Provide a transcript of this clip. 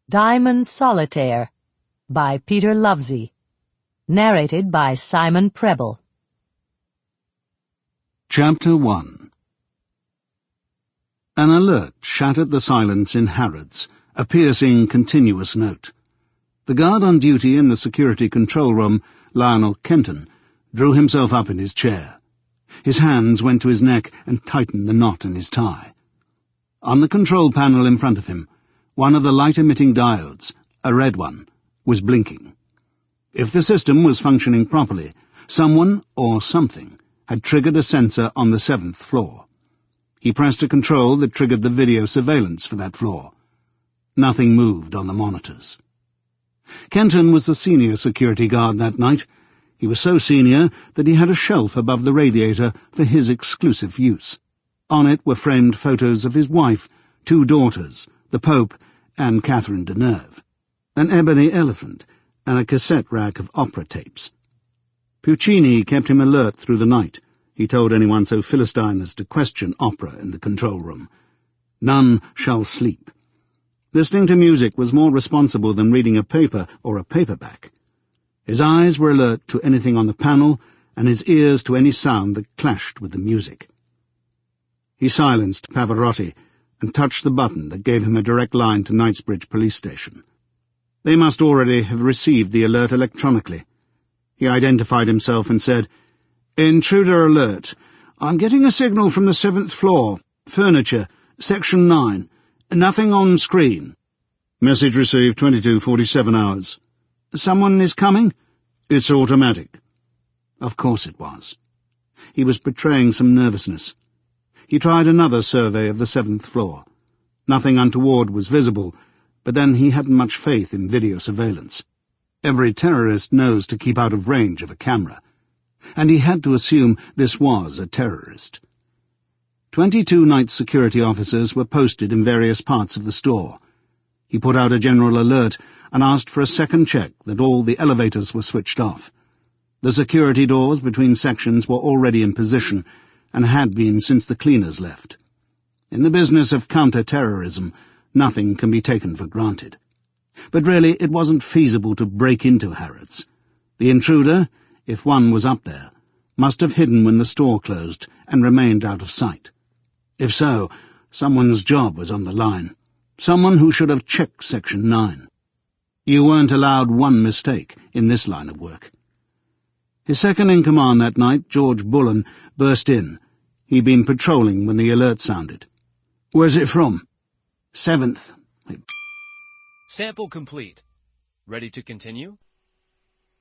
Diamond Solitaire by Peter Lovesey. Narrated by Simon Prebble. Chapter 1. An alert shattered the silence in Harrods, a piercing, continuous note. The guard on duty in the security control room, Lionel Kenton, drew himself up in his chair. His hands went to his neck and tightened the knot in his tie. On the control panel in front of him, one of the light-emitting diodes, a red one, was blinking. If the system was functioning properly, someone or something had triggered a sensor on the 7th floor. He pressed a control that triggered the video surveillance for that floor. Nothing moved on the monitors. Kenton was the senior security guard that night. He was so senior that he had a shelf above the radiator for his exclusive use. On it were framed photos of his wife, 2 daughters, the Pope, and Catherine Deneuve, an ebony elephant, and a cassette rack of opera tapes. Puccini kept him alert through the night. He told anyone so philistine as to question opera in the control room. None shall sleep. Listening to music was more responsible than reading a paper or a paperback. His eyes were alert to anything on the panel, and his ears to any sound that clashed with the music. He silenced Pavarotti and touched the button that gave him a direct line to Knightsbridge police station. They must already have received the alert electronically. He identified himself and said, "Intruder alert. I'm getting a signal from the 7th floor. Furniture. Section 9. Nothing on screen." "Message received 22:47 hours. "Someone is coming?" "It's automatic." Of course it was. He was betraying some nervousness. He tried another survey of the 7th floor. Nothing untoward was visible, but then he hadn't much faith in video surveillance. Every terrorist knows to keep out of range of a camera, and he had to assume this was a terrorist. 22 night security officers were posted in various parts of the store. He put out a general alert and asked for a second check that all the elevators were switched off. The security doors between sections were already in position, and had been since the cleaners left. In the business of counter-terrorism, nothing can be taken for granted. But really it wasn't feasible to break into Harrods. The intruder, if one was up there, must have hidden when the store closed and remained out of sight. If so, someone's job was on the line. Someone who should have checked Section 9. You weren't allowed one mistake in this line of work. His second-in-command that night, George Bullen, burst in. He'd been patrolling when the alert sounded. "Where's it from?" "7th. Sample complete. Ready to continue?